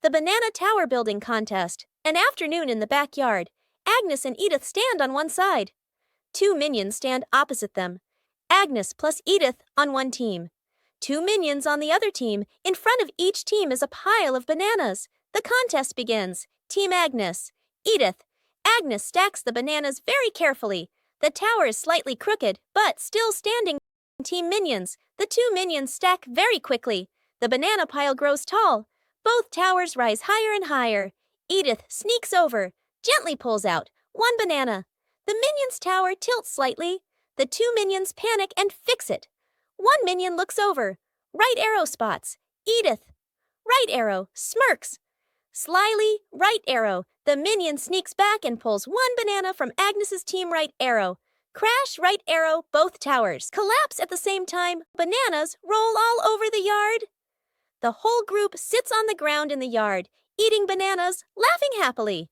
The Banana Tower Building Contest. An afternoon in the backyard. Agnes and Edith stand on one side. Two minions stand opposite them. Agnes plus Edith on one team. Two minions on the other team. In front of each team is a pile of bananas. The contest begins. Team Agnes. Edith. Agnes stacks the bananas very carefully. The tower is slightly crooked, but still standing. Team Minions. The two minions stack very quickly. The banana pile grows tall. Both towers rise higher and higher. Edith sneaks over, gently pulls out one banana. The minions' tower tilts slightly. The two minions panic and fix it. One minion looks over. Right arrow spots. Edith. Right arrow smirks. Slyly, right arrow. The minion sneaks back and pulls one banana from Agnes's team right arrow. Crash, right arrow, both towers. Collapse at the same time. Bananas roll all over the yard. The whole group sits on the ground in the yard, eating bananas, laughing happily.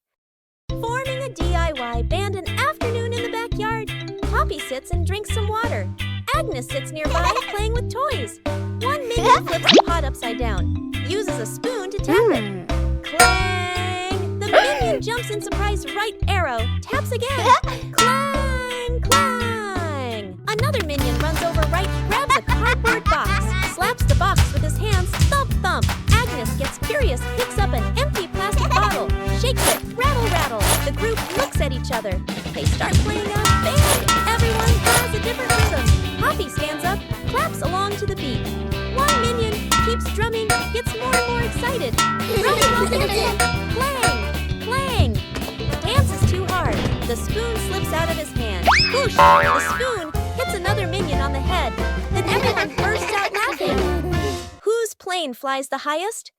Forming a DIY band an afternoon in the backyard. Poppy sits and drinks some water. Agnes sits nearby playing with toys. One minion flips the pot upside down, uses a spoon to tap it. Clang! The minion jumps in surprise right arrow, taps again. Clang, clang! Another minion runs over right, grabs a cardboard box, slaps the box with his hands, thump, thump. Agnes gets curious, picks up an empty plastic bottle, shakes it, rattle, rattle. The group looks at each other. They start playing a band. Everyone has a different rhythm. Poppy stands up, claps along to the beat. One minion keeps drumming, gets more and more excited. Drumming while dancing. Clang, clang. Dance is too hard. The spoon slips out of his hand. Whoosh! The spoon hits another minion on the head. Then everyone bursts out laughing. Whose plane flies the highest?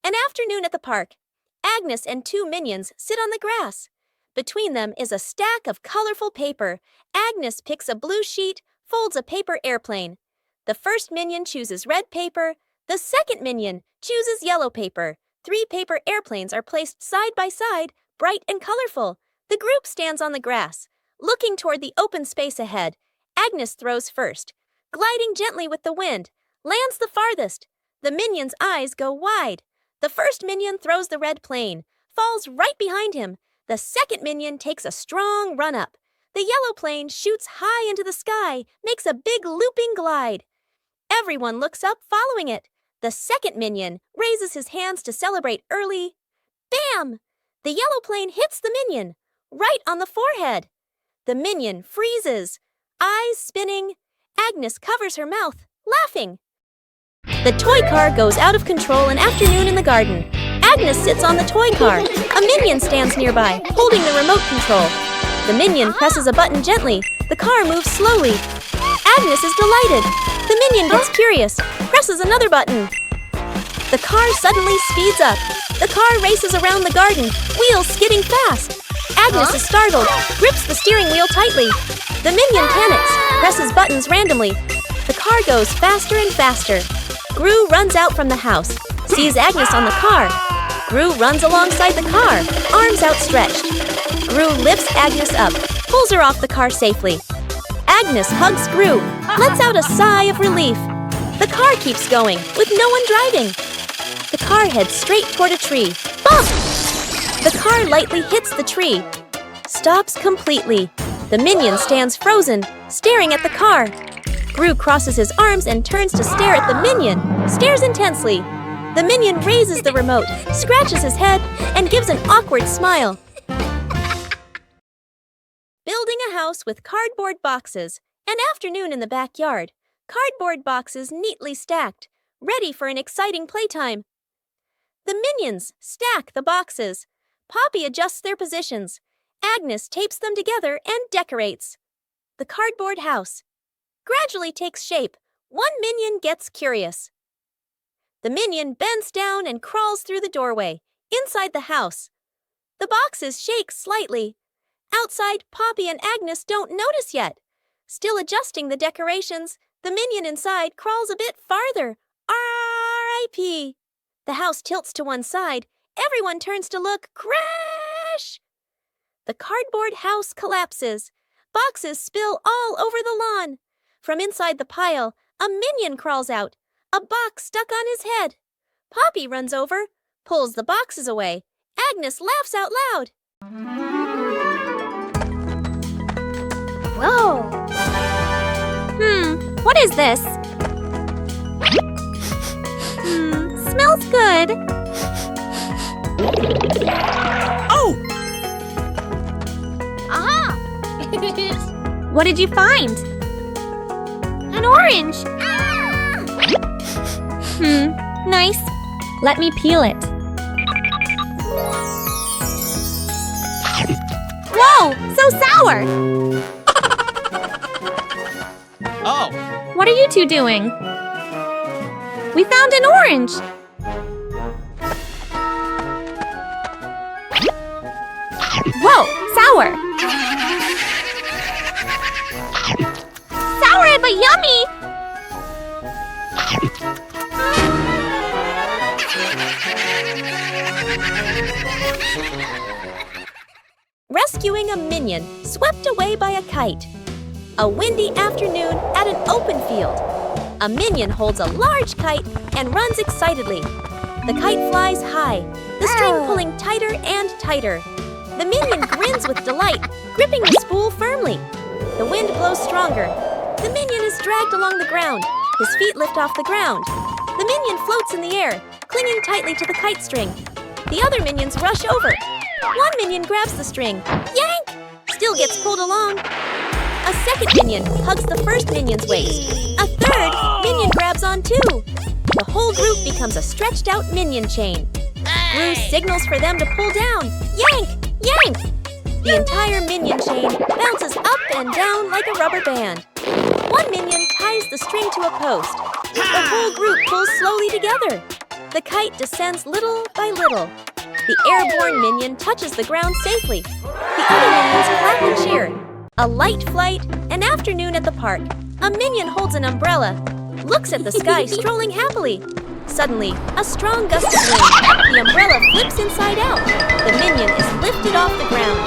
An afternoon at the park. Agnes and two minions sit on the grass. Between them is a stack of colorful paper. Agnes picks a blue sheet, folds a paper airplane. The first minion chooses red paper. The second minion chooses yellow paper. 3 paper airplanes are placed side by side, bright and colorful. The group stands on the grass, looking toward the open space ahead. Agnes throws first, gliding gently with the wind, lands the farthest. The minion's eyes go wide. The first minion throws the red plane, falls right behind him. The second minion takes a strong run up. The yellow plane shoots high into the sky, makes a big looping glide. Everyone looks up, following it. The second minion raises his hands to celebrate early. Bam! The yellow plane hits the minion, right on the forehead. The minion freezes, eyes spinning. Agnes covers her mouth, laughing. The toy car goes out of control an afternoon in the garden. Agnes sits on the toy car. A minion stands nearby, holding the remote control. The minion presses a button gently. The car moves slowly. Agnes is delighted. The minion gets curious, presses another button. The car suddenly speeds up. The car races around the garden, wheels skidding fast. Agnes is startled, grips the steering wheel tightly. The minion panics, presses buttons randomly. The car goes faster and faster. Gru runs out from the house, sees Agnes on the car. Gru runs alongside the car, arms outstretched. Gru lifts Agnes up, pulls her off the car safely. Agnes hugs Gru, lets out a sigh of relief. The car keeps going, with no one driving. The car heads straight toward a tree. Bump! The car lightly hits the tree. Stops completely. The minion stands frozen, staring at the car. Gru crosses his arms and turns to stare at the minion, stares intensely. The minion raises the remote, scratches his head, and gives an awkward smile. Building a house with cardboard boxes. An afternoon in the backyard. Cardboard boxes neatly stacked, ready for an exciting playtime. The minions stack the boxes. Poppy adjusts their positions. Agnes tapes them together and decorates. The cardboard house gradually takes shape. One minion gets curious. The minion bends down and crawls through the doorway, inside the house. The boxes shake slightly. Outside, Poppy and Agnes don't notice yet. Still adjusting the decorations, the minion inside crawls a bit farther. R.I.P. The house tilts to one side. Everyone turns to look. Crash! The cardboard house collapses. Boxes spill all over the lawn. From inside the pile, a minion crawls out, a box stuck on his head. Poppy runs over, pulls the boxes away. Agnes laughs out loud. Whoa! What is this? Smells good. Oh! Aha! What did you find? An orange. Nice. Let me peel it. Whoa! So sour! Oh! What are you two doing? We found an orange! Whoa! Sour! Sour but yummy! Rescuing a minion swept away by a kite. A windy afternoon at an open field. A minion holds a large kite and runs excitedly. The kite flies high, the string pulling tighter and tighter. The minion grins with delight, gripping the spool firmly. The wind blows stronger. The minion is dragged along the ground. His feet lift off the ground. The minion floats in the air, clinging tightly to the kite string. The other minions rush over. One minion grabs the string. Yank! Still gets pulled along. A second minion hugs the first minion's waist. A third minion grabs on too. The whole group becomes a stretched out minion chain. Gru signals for them to pull down. Yank! Yank! The entire minion chain bounces up and down like a rubber band. One minion ties the string to a post. The whole group pulls slowly together. The kite descends little by little. The airborne minion touches the ground safely. The other minions clap and cheer. A light flight, an afternoon at the park. A minion holds an umbrella, looks at the sky strolling happily. Suddenly, a strong gust of wind. The umbrella flips inside out. The minion is lifted off the ground.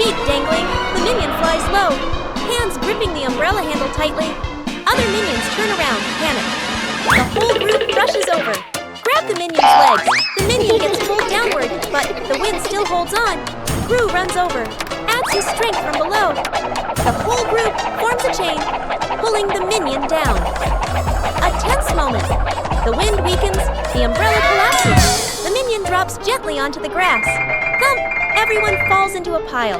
Feet dangling, the minion flies low. Hands gripping the umbrella handle tightly. Other minions turn around, panic. The whole group rushes over. Grab the minion's legs. The minion gets pulled downward, but the wind still holds on. Gru runs over, adds his strength from below. The whole group forms a chain, pulling the minion down. A tense moment. The wind weakens, the umbrella collapses. The minion drops gently onto the grass. Thump! Everyone falls into a pile.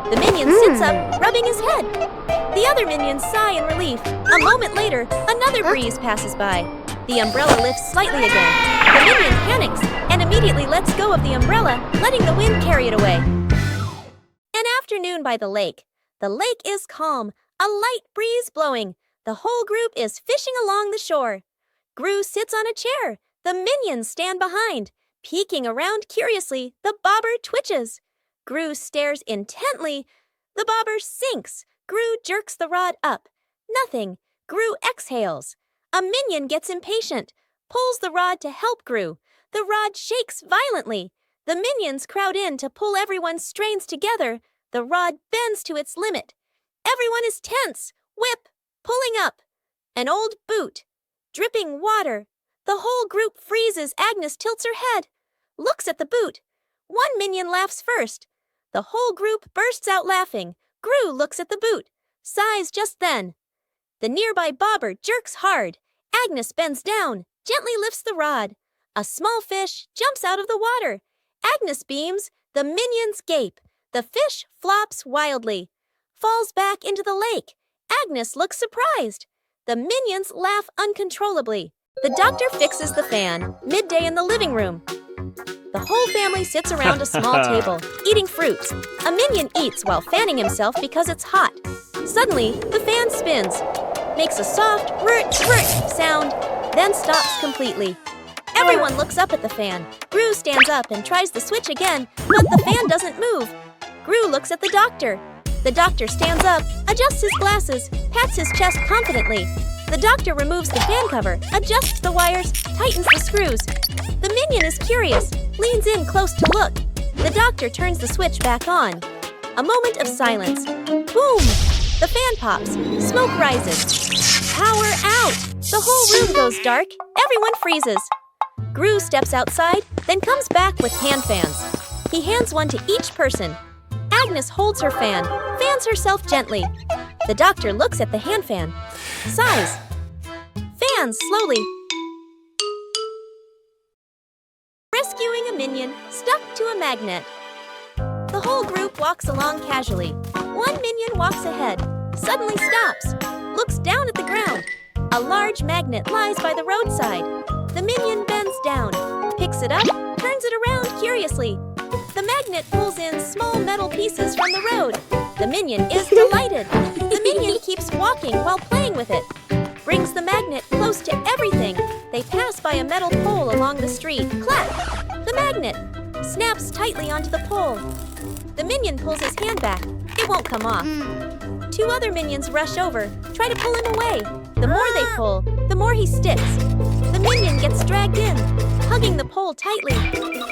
The minion sits up, rubbing his head. The other minions sigh in relief. A moment later, another breeze passes by. The umbrella lifts slightly again. The minion panics and immediately lets go of the umbrella, letting the wind carry it away. An afternoon by the lake. The lake is calm, a light breeze blowing. The whole group is fishing along the shore. Gru sits on a chair. The minions stand behind. Peeking around curiously, the bobber twitches. Gru stares intently. The bobber sinks. Gru jerks the rod up. Nothing. Gru exhales. A minion gets impatient, pulls the rod to help Gru. The rod shakes violently. The minions crowd in to pull everyone's strains together. The rod bends to its limit. Everyone is tense. Whip, pulling up. An old boot. Dripping water. The whole group freezes. Agnes tilts her head. Looks at the boot. One minion laughs first. The whole group bursts out laughing. Gru looks at the boot. Sighs just then. The nearby bobber jerks hard. Agnes bends down, gently lifts the rod. A small fish jumps out of the water. Agnes beams. The minions gape. The fish flops wildly. Falls back into the lake. Agnes looks surprised. The minions laugh uncontrollably. The doctor fixes the fan, midday in the living room. The whole family sits around a small table, eating fruits. A minion eats while fanning himself because it's hot. Suddenly, the fan spins, makes a soft whirt sound, then stops completely. Everyone looks up at the fan. Gru stands up and tries the switch again, but the fan doesn't move. Gru looks at the doctor. The doctor stands up, adjusts his glasses, pats his chest confidently. The doctor removes the fan cover, adjusts the wires, tightens the screws. The minion is curious, leans in close to look. The doctor turns the switch back on. A moment of silence. Boom! The fan pops. Smoke rises. Power out! The whole room goes dark. Everyone freezes. Gru steps outside, then comes back with hand fans. He hands one to each person. Agnes holds her fan, fans herself gently. The doctor looks at the hand fan, sighs, fans slowly. Rescuing a minion stuck to a magnet. The whole group walks along casually. One minion walks ahead, suddenly stops, looks down at the ground. A large magnet lies by the roadside. The minion bends down, picks it up, turns it around curiously. The magnet pulls in small metal pieces from the road. The minion is delighted. The minion keeps walking while playing with it. Brings the magnet close to everything. They pass by a metal pole along the street. Clap! The magnet snaps tightly onto the pole. The minion pulls his hand back. It won't come off. Two other minions rush over, try to pull him away. The more they pull, the more he sticks. The minion gets dragged in, hugging the pole tightly,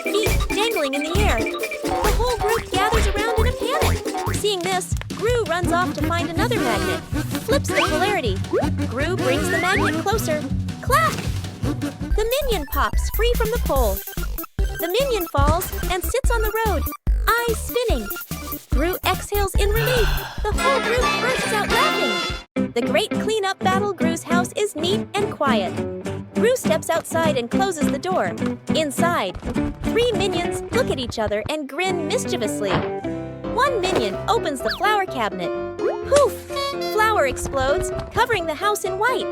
feet dangling in the air. The whole group gathers around in a panic. Seeing this, Gru runs off to find another magnet, flips the polarity. Gru brings the magnet closer. Clap! The minion pops free from the pole. The minion falls and sits on the road, eyes spinning. Gru exhales in relief. The whole group bursts out laughing. The great cleanup battle. Gru's house is neat and quiet. Gru steps outside and closes the door. Inside, three minions look at each other and grin mischievously. One minion opens the flower cabinet. Poof! Flour explodes, covering the house in white.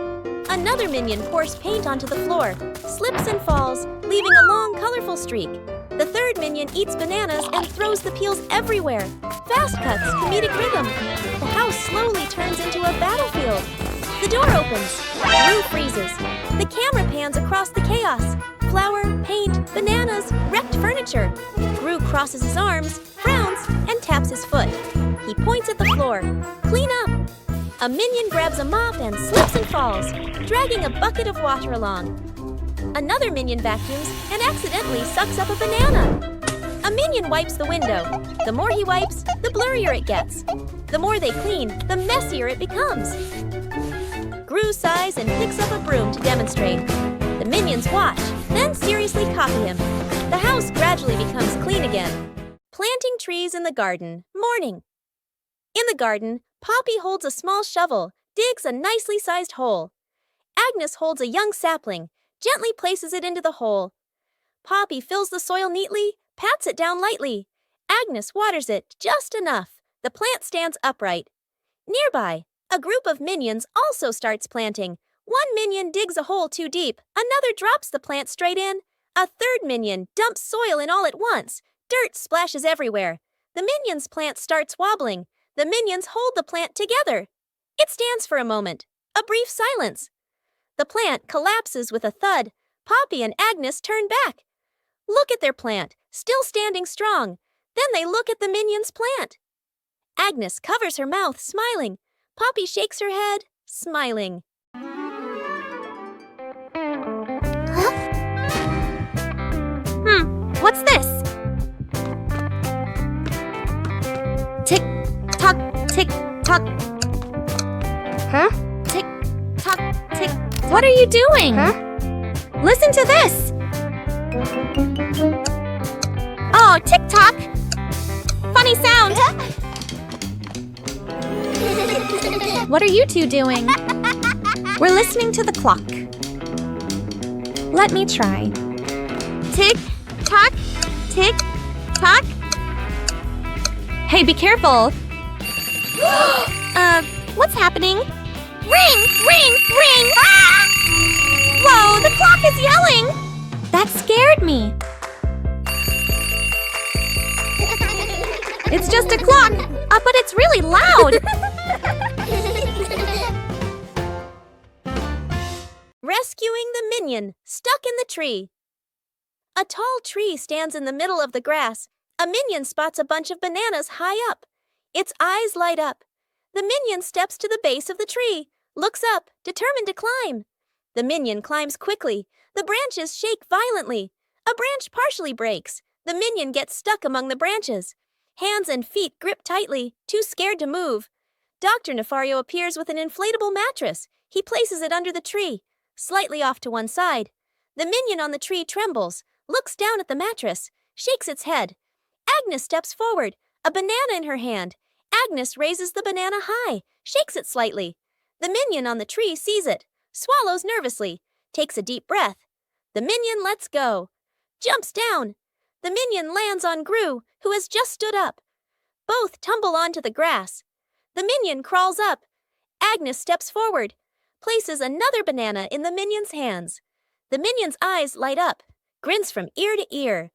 Another minion pours paint onto the floor, slips and falls, leaving a long, colorful streak. The third minion eats bananas and throws the peels everywhere. Fast cuts, comedic rhythm. The house slowly turns into a battlefield. The door opens. Gru freezes. The camera pans across the chaos. Flour, paint, bananas, wrecked furniture. Gru crosses his arms, frowns, and taps his foot. He points at the floor. Clean up. A minion grabs a mop and slips and falls, dragging a bucket of water along. Another minion vacuums and accidentally sucks up a banana. A minion wipes the window. The more he wipes, the blurrier it gets. The more they clean, the messier it becomes. Gru sighs and picks up a broom to demonstrate. The minions watch, then seriously copy him. The house gradually becomes clean again. Planting trees in the garden. Morning. In the garden, Poppy holds a small shovel, digs a nicely sized hole. Agnes holds a young sapling, gently places it into the hole. Poppy fills the soil neatly, pats it down lightly. Agnes waters it just enough. The plant stands upright. Nearby, a group of minions also starts planting. One minion digs a hole too deep. Another drops the plant straight in. A third minion dumps soil in all at once. Dirt splashes everywhere. The minion's plant starts wobbling. The minions hold the plant together. It stands for a moment. A brief silence. The plant collapses with a thud. Poppy and Agnes turn back. Look at their plant, still standing strong. Then they look at the minion's plant. Agnes covers her mouth, smiling. Poppy shakes her head, smiling. What's this? Tick tock, tick tock. Huh? Tick tock, tick. What are you doing? Huh? Listen to this. Oh, tick tock. Funny sound. What are you two doing? We're listening to the clock. Let me try. Tick tock, tick tock. Hey, be careful. What's happening? Ring, ring, ring! Ah! Whoa, the clock is yelling! That scared me. It's just a clock, but it's really loud. Rescuing the minion stuck in the tree. A tall tree stands in the middle of the grass. A minion spots a bunch of bananas high up. Its eyes light up. The minion steps to the base of the tree, looks up, determined to climb. The minion climbs quickly. The branches shake violently. A branch partially breaks. The minion gets stuck among the branches. Hands and feet grip tightly, too scared to move. Dr. Nefario appears with an inflatable mattress. He places it under the tree, slightly off to one side. The minion on the tree trembles, looks down at the mattress, shakes its head. Agnes steps forward, a banana in her hand. Agnes raises the banana high, shakes it slightly. The minion on the tree sees it, swallows nervously, takes a deep breath. The minion lets go, jumps down. The minion lands on Gru, who has just stood up. Both tumble onto the grass. The minion crawls up. Agnes steps forward, places another banana in the minion's hands. The minion's eyes light up, grins from ear to ear.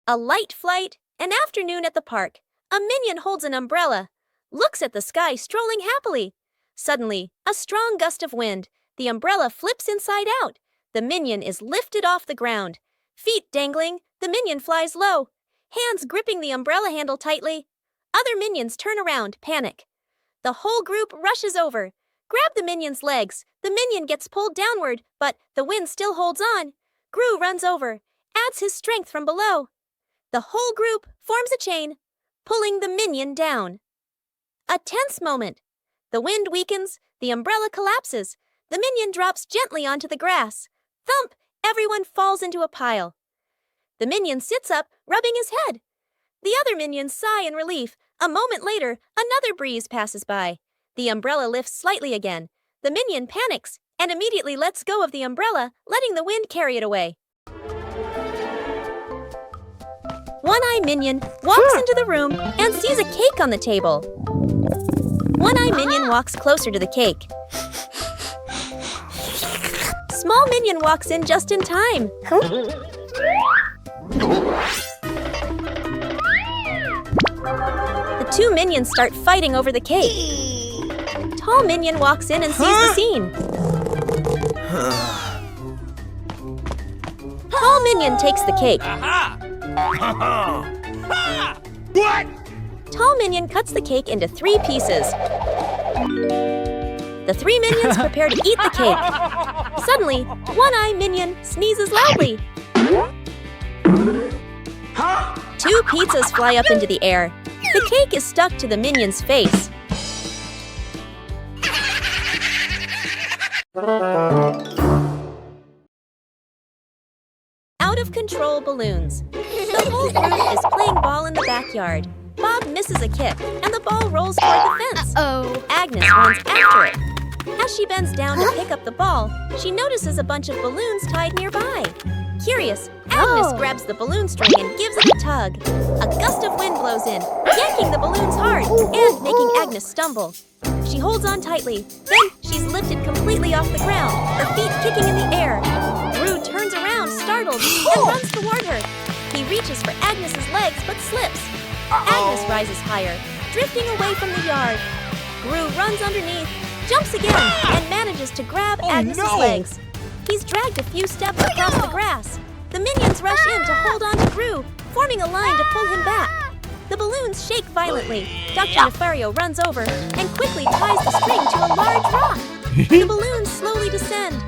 A light flight, an afternoon at the park. A minion holds an umbrella, looks at the sky strolling happily. Suddenly, a strong gust of wind. The umbrella flips inside out. The minion is lifted off the ground. Feet dangling, the minion flies low, hands gripping the umbrella handle tightly. Other minions turn around, panic. The whole group rushes over. Grab the minion's legs. The minion gets pulled downward, but the wind still holds on. Gru runs over, adds his strength from below. The whole group forms a chain, pulling the minion down. A tense moment. The wind weakens, the umbrella collapses. The minion drops gently onto the grass. Thump! Everyone falls into a pile. The minion sits up, rubbing his head. The other minions sigh in relief. A moment later, another breeze passes by. The umbrella lifts slightly again. The minion panics and immediately lets go of the umbrella, letting the wind carry it away. One-Eye Minion walks into the room and sees a cake on the table. One-Eye Minion walks closer to the cake. Small Minion walks in just in time. The two minions start fighting over the cake. Tall Minion walks in and sees the scene. Tall Minion takes the cake. What? Tall Minion cuts the cake into 3 pieces. The 3 minions prepare to eat the cake. Suddenly, One-Eye Minion sneezes loudly. 2 pizzas fly up into the air. The cake is stuck to the minion's face. Out of control balloons. The whole group is playing ball in the backyard. Bob misses a kick, and the ball rolls toward the fence. Agnes runs after it. As she bends down to pick up the ball, she notices a bunch of balloons tied nearby. Curious, Agnes grabs the balloon string and gives it a tug. A gust of wind blows in, yanking the balloons hard and making Agnes stumble. She holds on tightly, then she's lifted completely off the ground, her feet kicking in the air. Gru turns around, startled, and runs toward her. He reaches for Agnes's legs but slips. Agnes rises higher, drifting away from the yard. Gru runs underneath, jumps again, and manages to grab Agnes's legs. He's dragged a few steps across the grass. The minions rush in to hold on to Gru, forming a line to pull him back. The balloons shake violently. Dr. Nefario runs over and quickly ties the string to a large rock. The balloons slowly descend.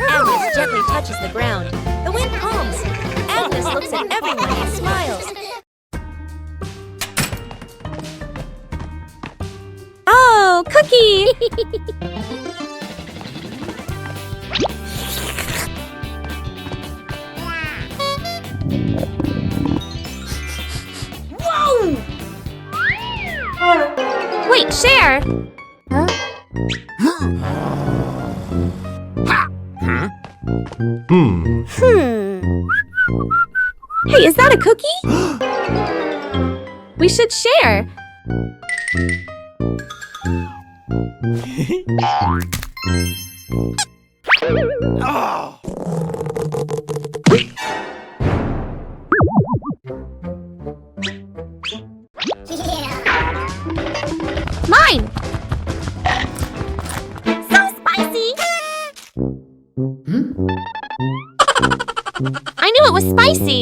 Agnes gently touches the ground. The wind calms. Agnes looks at everyone and smiles. Oh, Cookie! Wait, share! Hey, is that a cookie? We should share! Oh! Mine! So spicy! I knew it was spicy!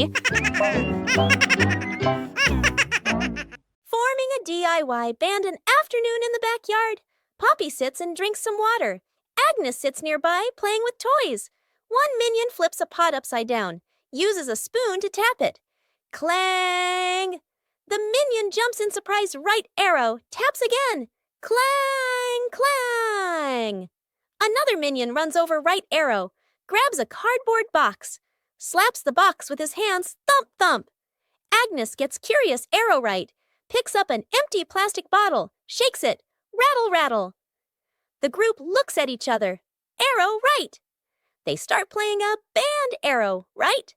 Forming a DIY band an afternoon in the backyard. Poppy sits and drinks some water. Agnes sits nearby, playing with toys. One minion flips a pot upside down, uses a spoon to tap it. Clang! The minion jumps in surprise right arrow, taps again. Clang! Clang! Another minion runs over right arrow, grabs a cardboard box, slaps the box with his hands, thump thump. Agnes gets curious arrow right, picks up an empty plastic bottle, shakes it, rattle rattle. The group looks at each other. Arrow right. They start playing a band arrow right.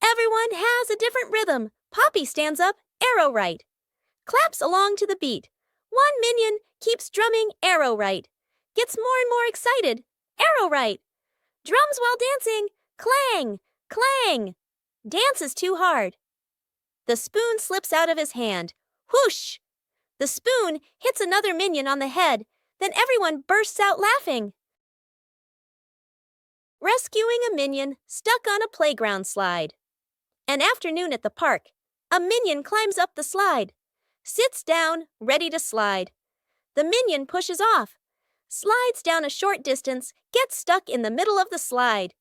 Everyone has a different rhythm. Poppy stands up, arrow right. Claps along to the beat. One minion keeps drumming arrow right. Gets more and more excited. Arrow right. Drums while dancing. Clang, clang. Dances too hard. The spoon slips out of his hand. Whoosh! The spoon hits another minion on the head. Then everyone bursts out laughing. Rescuing a minion stuck on a playground slide. An afternoon at the park. A minion climbs up the slide. Sits down, ready to slide. The minion pushes off. Slides down a short distance, gets stuck in the middle of the slide.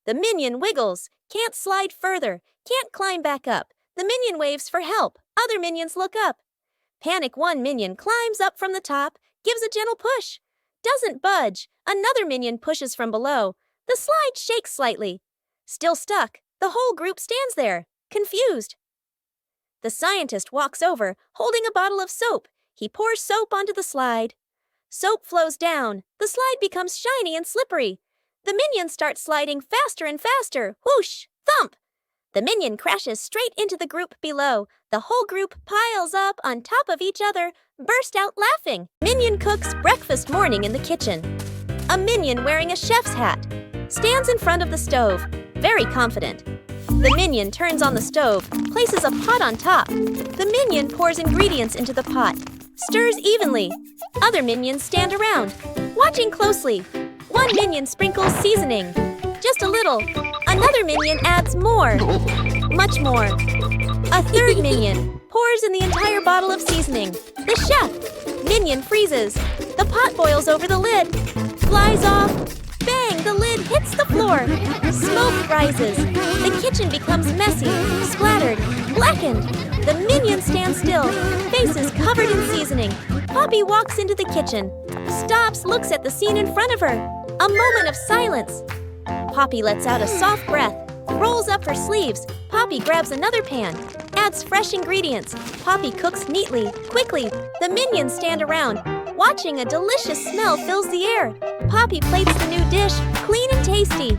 The minion wiggles, can't slide further, can't climb back up. The minion waves for help. Other minions look up. Panic one minion climbs up from the top, gives a gentle push. Doesn't budge. Another minion pushes from below. The slide shakes slightly. Still stuck. The whole group stands there, confused. The scientist walks over, holding a bottle of soap. He pours soap onto the slide. Soap flows down. The slide becomes shiny and slippery. The minions start sliding faster and faster. Whoosh! Thump! The minion crashes straight into the group below. The whole group piles up on top of each other, burst out laughing. Minion cooks breakfast morning in the kitchen. A minion wearing a chef's hat stands in front of the stove, very confident. The minion turns on the stove, places a pot on top. The minion pours ingredients into the pot, stirs evenly. Other minions stand around, watching closely. One minion sprinkles seasoning, just a little. Another minion adds more, much more. A third minion pours in the entire bottle of seasoning. The chef minion freezes. The pot boils over the lid, flies off. Bang! The lid hits the floor. Smoke rises. The kitchen becomes messy, splattered, blackened. The minions stand still, faces covered in seasoning. Poppy walks into the kitchen, stops, looks at the scene in front of her. A moment of silence. Poppy lets out a soft breath, rolls up her sleeves. Poppy grabs another pan, adds fresh ingredients. Poppy cooks neatly, quickly. The minions stand around, watching. A delicious smell fills the air. Poppy plates the new dish, clean and tasty.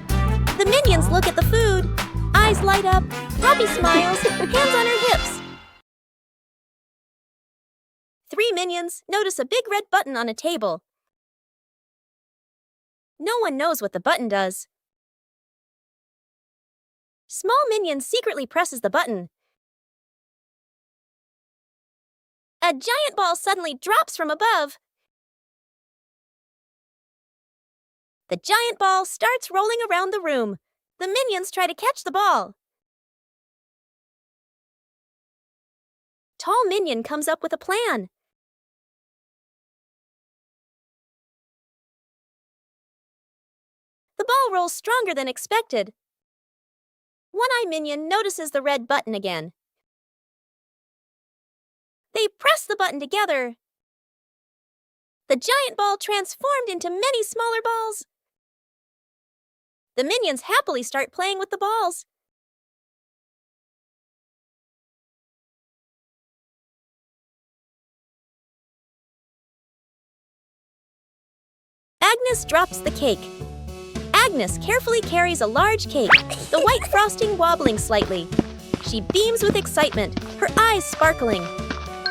The minions look at the food. Eyes light up. Poppy smiles, hands on her hips. 3 minions notice a big red button on a table. No one knows what the button does. Small minion secretly presses the button. A giant ball suddenly drops from above. The giant ball starts rolling around the room. The minions try to catch the ball. Tall minion comes up with a plan. The ball rolls stronger than expected. One-eye minion notices the red button again. They press the button together. The giant ball transformed into many smaller balls. The minions happily start playing with the balls. Agnes drops the cake. Agnes carefully carries a large cake, the white frosting wobbling slightly. She beams with excitement, her eyes sparkling.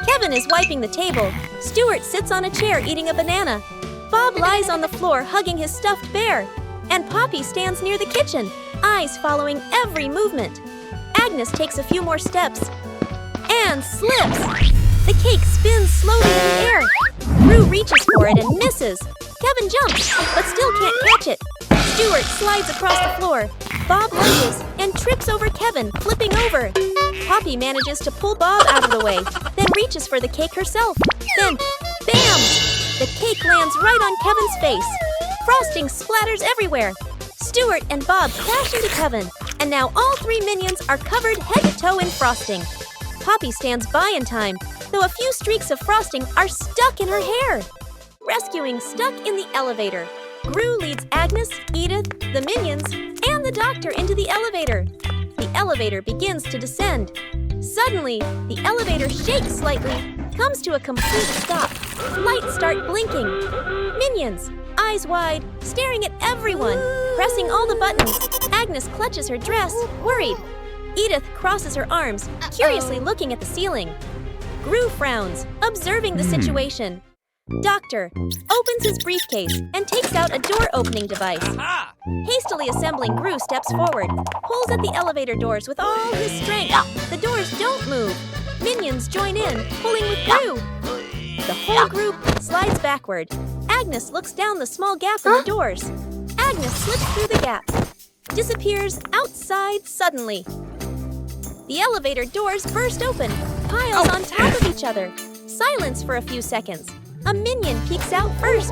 Kevin is wiping the table. Stuart sits on a chair eating a banana. Bob lies on the floor hugging his stuffed bear. And Poppy stands near the kitchen, eyes following every movement. Agnes takes a few more steps and slips. The cake spins slowly in the air. Rue reaches for it and misses. Kevin jumps, but still can't catch it. Stuart slides across the floor. Bob lunges and trips over Kevin, flipping over. Poppy manages to pull Bob out of the way, then reaches for the cake herself. Then, bam! The cake lands right on Kevin's face. Frosting splatters everywhere. Stuart and Bob crash into Kevin, and now all 3 minions are covered head to toe in frosting. Poppy stands by in time, though a few streaks of frosting are stuck in her hair. Rescuing stuck in the elevator. Gru leads Agnes, Edith, the Minions, and the Doctor into the elevator. The elevator begins to descend. Suddenly, the elevator shakes slightly, comes to a complete stop. Lights start blinking. Minions, eyes wide, staring at everyone, pressing all the buttons. Agnes clutches her dress, worried. Edith crosses her arms, curiously looking at the ceiling. Gru frowns, observing the situation. Doctor opens his briefcase and takes out a door-opening device. Aha! Hastily assembling, Gru steps forward, pulls at the elevator doors with all his strength. The doors don't move. Minions join in, pulling with Gru. The whole group slides backward. Agnes looks down the small gap in the doors. Agnes slips through the gap, disappears outside suddenly. The elevator doors burst open, piles on top of each other. Silence for a few seconds. A minion peeks out first.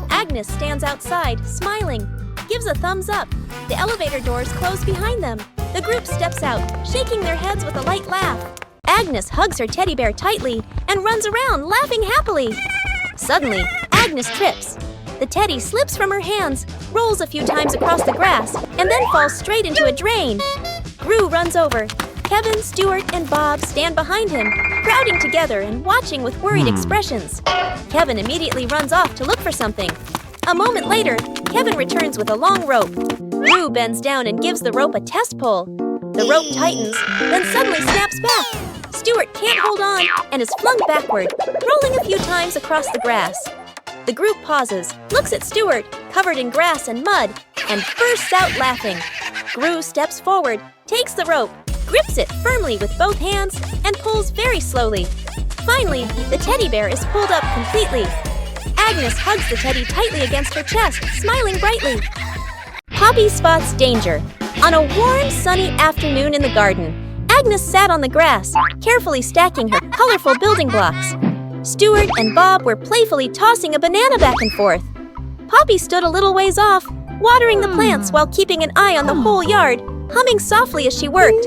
Agnes stands outside, smiling, gives a thumbs up. The elevator doors close behind them. The group steps out, shaking their heads with a light laugh. Agnes hugs her teddy bear tightly and runs around, laughing happily. Suddenly, Agnes trips. The teddy slips from her hands, rolls a few times across the grass, and then falls straight into a drain. Gru runs over. Kevin, Stuart, and Bob stand behind him, crowding together and watching with worried expressions. Kevin immediately runs off to look for something. A moment later, Kevin returns with a long rope. Gru bends down and gives the rope a test pull. The rope tightens, then suddenly snaps back. Stuart can't hold on and is flung backward, rolling a few times across the grass. The group pauses, looks at Stuart, covered in grass and mud, and bursts out laughing. Gru steps forward, takes the rope, grips it firmly with both hands, and pulls very slowly. Finally, the teddy bear is pulled up completely. Agnes hugs the teddy tightly against her chest, smiling brightly. Poppy spots danger. On a warm, sunny afternoon in the garden, Agnes sat on the grass, carefully stacking her colorful building blocks. Stuart and Bob were playfully tossing a banana back and forth. Poppy stood a little ways off, watering the plants while keeping an eye on the whole yard, humming softly as she worked.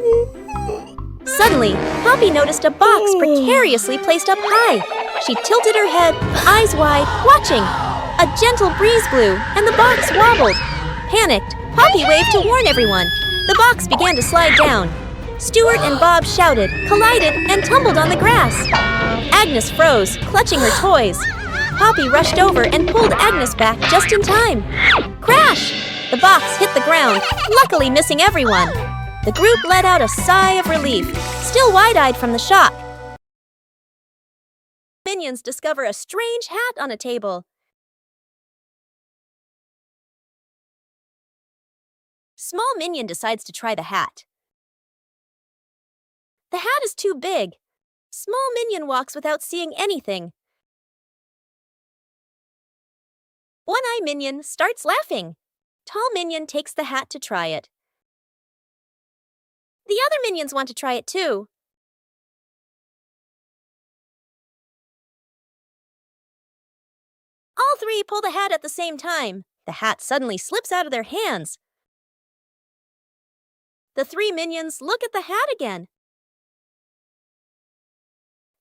Suddenly, Poppy noticed a box precariously placed up high. She tilted her head, eyes wide, watching. A gentle breeze blew, and the box wobbled. Panicked, Poppy waved to warn everyone. The box began to slide down. Stuart and Bob shouted, collided, and tumbled on the grass. Agnes froze, clutching her toys. Poppy rushed over and pulled Agnes back just in time. Crash! The box hit the ground, luckily missing everyone. The group let out a sigh of relief, still wide-eyed from the shock. Minions discover a strange hat on a table. Small Minion decides to try the hat. The hat is too big. Small Minion walks without seeing anything. One-Eye Minion starts laughing. Tall Minion takes the hat to try it. The other minions want to try it too. All three pull the hat at the same time. The hat suddenly slips out of their hands. The three minions look at the hat again.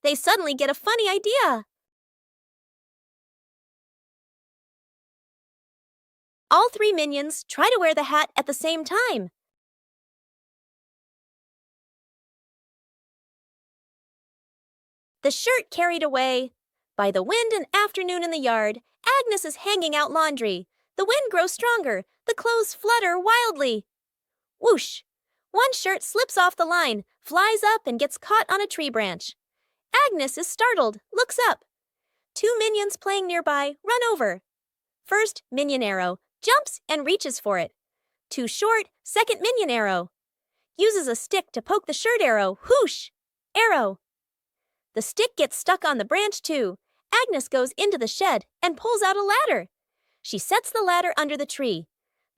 They suddenly get a funny idea. All three minions try to wear the hat at the same time. The shirt carried away. By the wind and afternoon in the yard, Agnes is hanging out laundry. The wind grows stronger. The clothes flutter wildly. Whoosh! One shirt slips off the line, flies up, and gets caught on a tree branch. Agnes is startled, looks up. Two minions playing nearby run over. First Minion Arrow jumps and reaches for it. Too short, second Minion Arrow. Uses a stick to poke the shirt arrow. Whoosh! Arrow. The stick gets stuck on the branch too. Agnes goes into the shed and pulls out a ladder. She sets the ladder under the tree.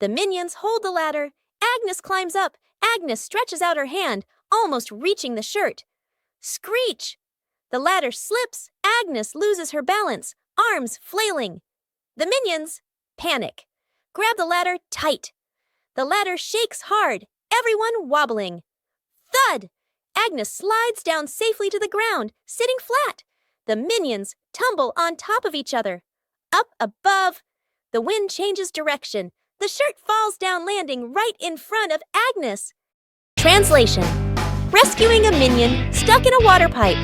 The minions hold the ladder. Agnes climbs up. Agnes stretches out her hand, almost reaching the shirt. Screech! The ladder slips. Agnes loses her balance, arms flailing. The minions panic. Grab the ladder tight. The ladder shakes hard, everyone wobbling. Thud! Agnes slides down safely to the ground, sitting flat. The minions tumble on top of each other. Up above, The wind changes direction. The shirt falls down, landing right in front of Agnes. Translation: rescuing a minion stuck in a water pipe.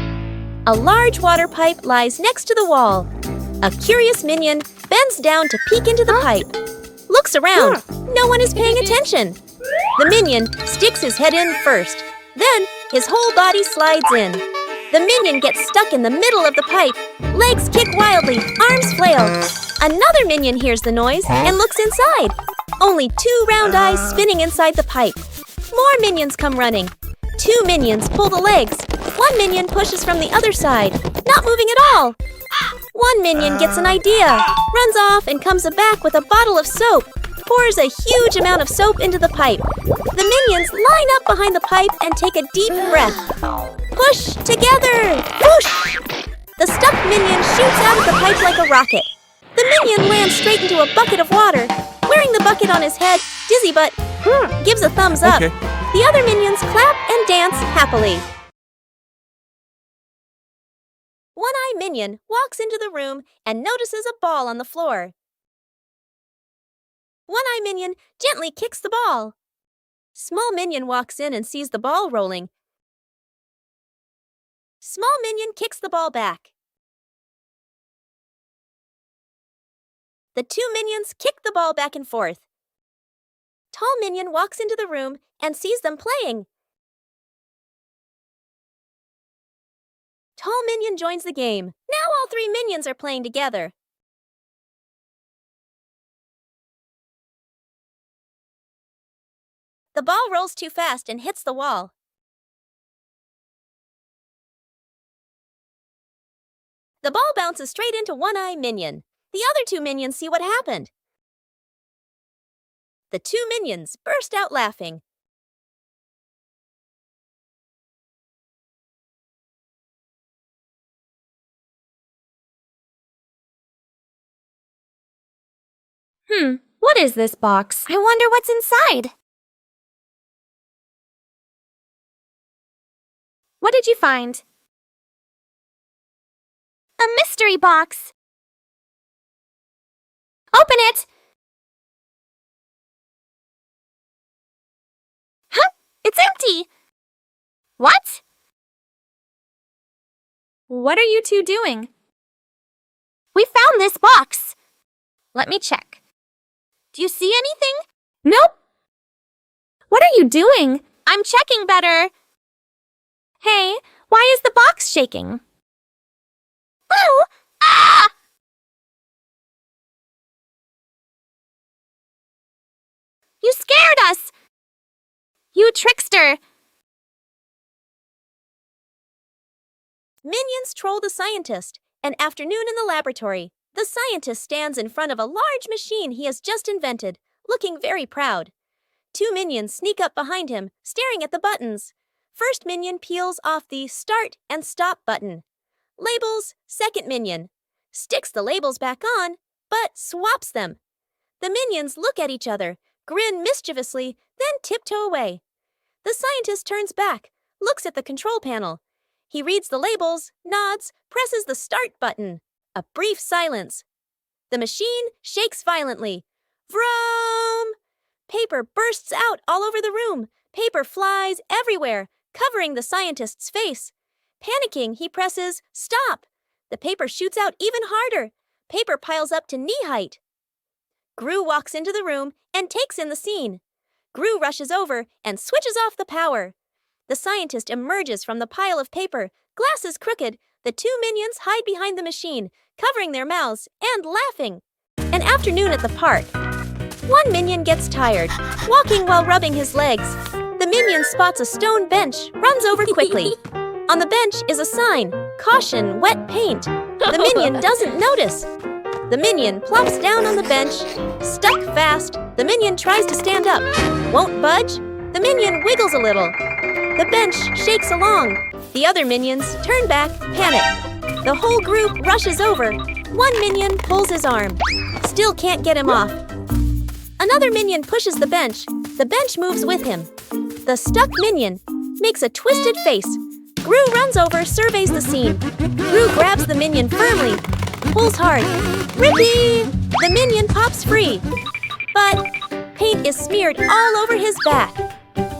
A large water pipe lies next to the wall. A curious minion bends down to peek into the pipe. Looks around. No one is paying attention. The minion sticks his head in first. Then his whole body slides in. The minion gets stuck in the middle of the pipe. Legs kick wildly, arms flail. Another minion hears the noise and looks inside. Only 2 round eyes spinning inside the pipe. More minions come running. 2 minions pull the legs. 1 minion pushes from the other side, not moving at all. 1 minion gets an idea, runs off and comes back with a bottle of soap, pours a huge amount of soap into the pipe. The minions line up behind the pipe and take a deep breath. Push together! Whoosh! The stuck minion shoots out of the pipe like a rocket. The minion lands straight into a bucket of water. Wearing the bucket on his head, Dizzy Butt gives a thumbs up. Okay. The other minions clap and dance happily. One-Eye Minion walks into the room and notices a ball on the floor. One-Eye Minion gently kicks the ball. Small Minion walks in and sees the ball rolling. Small Minion kicks the ball back. The 2 minions kick the ball back and forth. Tall Minion walks into the room and sees them playing. Tall Minion joins the game. Now all 3 minions are playing together. The ball rolls too fast and hits the wall. The ball bounces straight into One-Eye Minion. The other 2 minions see what happened. The 2 minions burst out laughing. What is this box? I wonder what's inside. What did you find? A mystery box. Open it! Huh? It's empty! What? What are you 2 doing? We found this box. Let me check. Do you see anything? Nope. What are you doing? I'm checking better. Hey, why is the box shaking? Oh! Ah! You scared us! You trickster! Minions troll the scientist. An afternoon in the laboratory. The scientist stands in front of a large machine he has just invented, looking very proud. 2 minions sneak up behind him, staring at the buttons. First minion peels off the start and stop button. Labels second minion. Sticks the labels back on, but swaps them. The minions look at each other, grin mischievously, then tiptoe away. The scientist turns back, looks at the control panel. He reads the labels, nods, presses the start button. A brief silence. The machine shakes violently. Vroom! Paper bursts out all over the room. Paper flies everywhere, covering the scientist's face. Panicking, he presses stop. The paper shoots out even harder. Paper piles up to knee height. Gru walks into the room and takes in the scene. Gru rushes over and switches off the power. The scientist emerges from the pile of paper, glasses crooked. The 2 minions hide behind the machine, covering their mouths and laughing. An afternoon at the park. 1 minion gets tired, walking while rubbing his legs. The minion spots a stone bench, runs over quickly. On the bench is a sign, caution, wet paint. The minion doesn't notice. The minion plops down on the bench, stuck fast. The minion tries to stand up, won't budge. The minion wiggles a little. The bench shakes along. The other minions turn back, panic. The whole group rushes over. 1 minion pulls his arm. Still can't get him off. Another minion pushes the bench. The bench moves with him. The stuck minion makes a twisted face. Gru runs over, surveys the scene. Gru grabs the minion firmly, pulls hard. Rippy! The minion pops free, but paint is smeared all over his back.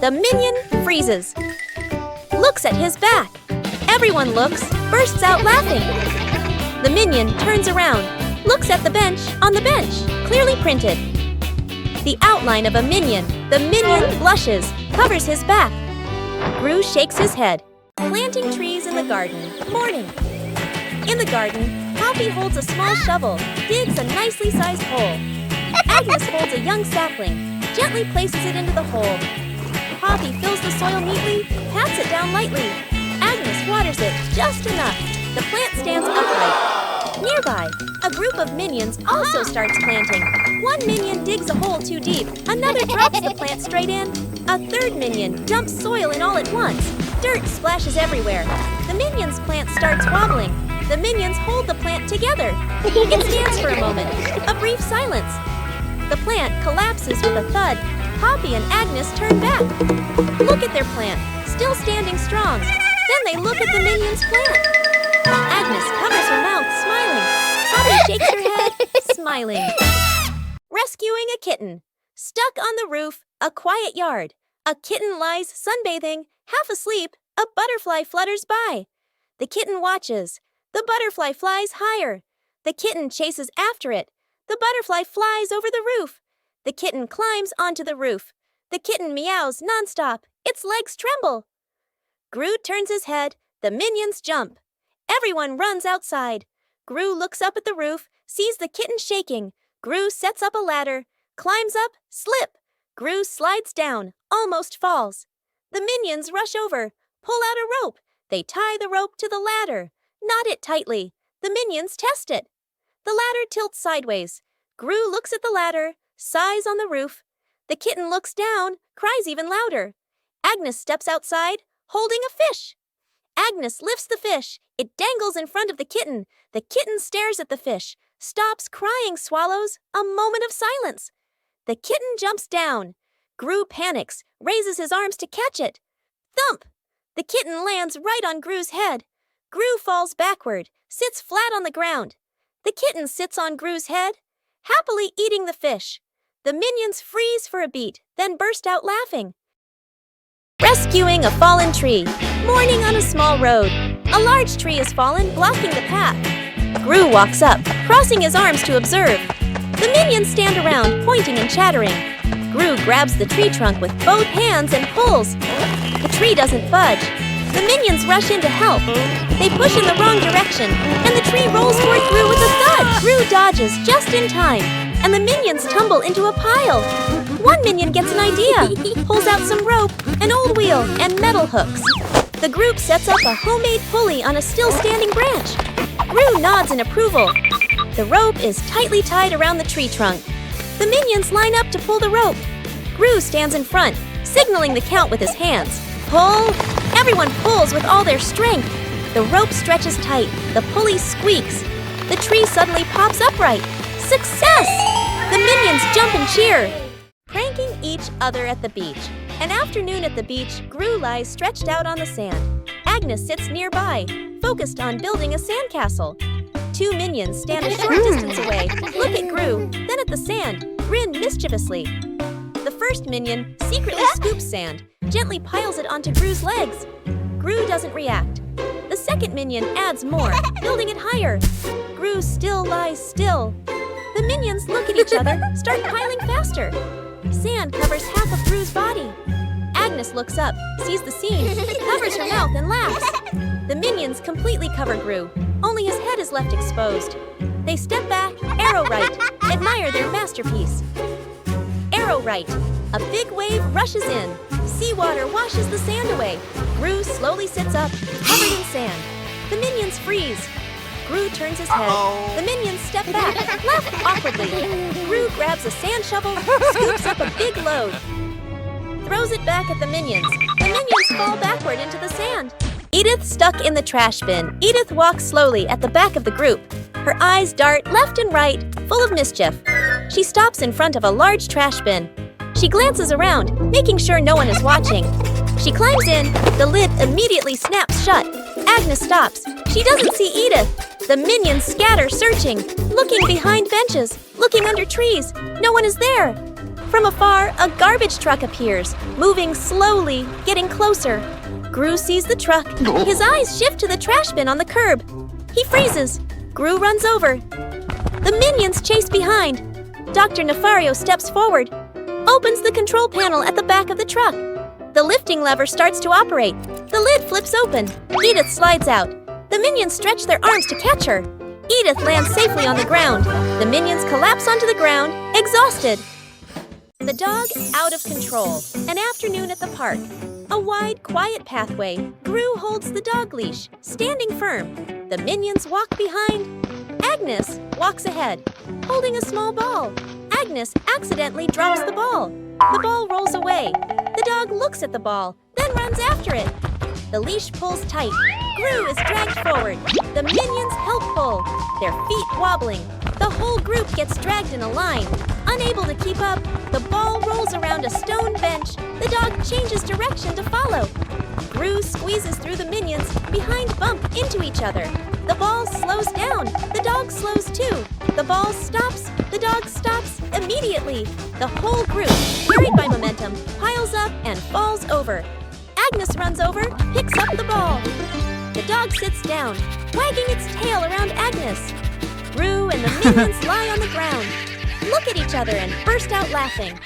The minion freezes, looks at his back. Everyone looks, bursts out laughing. The minion turns around, looks at the bench on the bench, clearly printed. The outline of a minion. The minion blushes, covers his back. Gru shakes his head. Planting trees in the garden. Morning. In the garden, Poppy holds a small shovel, digs a nicely sized hole. Agnes holds a young sapling, gently places it into the hole. Poppy fills the soil neatly, pats it down lightly. Agnes waters it just enough. The plant stands upright. Nearby, a group of minions also starts planting. One minion digs a hole too deep. Another drops the plant straight in. A third minion dumps soil in all at once. Dirt splashes everywhere. The minion's plant starts wobbling. The minions hold the plant together. It stands for a moment. A brief silence. The plant collapses with a thud. Poppy and Agnes turn back. Look at their plant, still standing strong. Then they look at the minion's plant. Agnes covers her mouth, smiling. Poppy shakes her head, smiling. Rescuing a kitten. Stuck on the roof, a quiet yard. A kitten lies sunbathing, half asleep. A butterfly flutters by. The kitten watches. The butterfly flies higher. The kitten chases after it. The butterfly flies over the roof. The kitten climbs onto the roof. The kitten meows nonstop. Its legs tremble. Gru turns his head. The minions jump. Everyone runs outside. Gru looks up at the roof, sees the kitten shaking. Gru sets up a ladder, climbs up, slip. Gru slides down, almost falls. The minions rush over, pull out a rope. They tie the rope to the ladder, knot it tightly. The minions test it. The ladder tilts sideways. Gru looks at the ladder, sighs on the roof. The kitten looks down, cries even louder. Agnes steps outside, holding a fish. Agnes lifts the fish. It dangles in front of the kitten. The kitten stares at the fish, stops crying, swallows. A moment of silence. The kitten jumps down. Gru panics, raises his arms to catch it. Thump! The kitten lands right on Gru's head. Gru falls backward, sits flat on the ground. The kitten sits on Gru's head, happily eating the fish. The minions freeze for a beat, then burst out laughing. Rescuing a fallen tree. Morning on a small road. A large tree has fallen, blocking the path. Gru walks up, crossing his arms to observe. The minions stand around, pointing and chattering. Gru grabs the tree trunk with both hands and pulls. The tree doesn't budge. The minions rush in to help. They push in the wrong direction, and the tree rolls toward Gru with a thud. Gru dodges just in time, and the minions tumble into a pile. One minion gets an idea, pulls out some rope, an old wheel, and metal hooks. The group sets up a homemade pulley on a still-standing branch. Gru nods in approval. The rope is tightly tied around the tree trunk. The minions line up to pull the rope. Gru stands in front, signaling the count with his hands. Pull! Everyone pulls with all their strength. The rope stretches tight. The pulley squeaks. The tree suddenly pops upright. Success! The minions jump and cheer. Pranking each other at the beach. An afternoon at the beach, Gru lies stretched out on the sand. Agnes sits nearby, focused on building a sandcastle. Two minions stand a short distance away, look at Gru, then at the sand, grin mischievously. The first minion secretly scoops sand, gently piles it onto Gru's legs. Gru doesn't react. The second minion adds more, building it higher. Gru still lies still. The minions look at each other, start piling faster. Sand covers half of Gru's body. Agnes looks up, sees the scene, covers her mouth and laughs. The minions completely cover Gru. Only his head is left exposed. They step back, arrow right, admire their masterpiece. Arrow right. A big wave rushes in. Seawater washes the sand away. Gru slowly sits up, covered in sand. The minions freeze. Gru turns his head. The minions step back, laugh awkwardly. Gru grabs a sand shovel, scoops up a big load. Throws it back at the minions. The minions fall backward into the sand. Edith stuck in the trash bin. Edith walks slowly at the back of the group. Her eyes dart left and right, full of mischief. She stops in front of a large trash bin. She glances around, making sure no one is watching. She climbs in. The lid immediately snaps shut. Agnes stops. She doesn't see Edith. The minions scatter, searching, looking behind benches. Looking under trees, no one is there. From afar, a garbage truck appears, moving slowly, getting closer. Gru sees the truck. His eyes shift to the trash bin on the curb. He freezes. Gru runs over. The minions chase behind. Dr. Nefario steps forward, opens the control panel at the back of the truck. The lifting lever starts to operate. The lid flips open. Edith slides out. The minions stretch their arms to catch her. Edith lands safely on the ground. The minions collapse onto the ground, exhausted. The dog out of control. An afternoon at the park. A wide, quiet pathway. Gru holds the dog leash, standing firm. The minions walk behind. Agnes walks ahead, holding a small ball. Agnes accidentally drops the ball. The ball rolls away. The dog looks at the ball, then runs after it. The leash pulls tight. Gru is dragged forward. The minions help pull, their feet wobbling. The whole group gets dragged in a line. Unable to keep up, the ball rolls around a stone bench. The dog changes direction to follow. Gru squeezes through the minions, behind bump into each other. The ball slows down. The dog slows too. The ball stops. The dog stops immediately. The whole group, carried by momentum, piles up and falls over. Agnes runs over, picks up the ball. The dog sits down, wagging its tail around Agnes. Gru and the minions lie on the ground, look at each other and burst out laughing.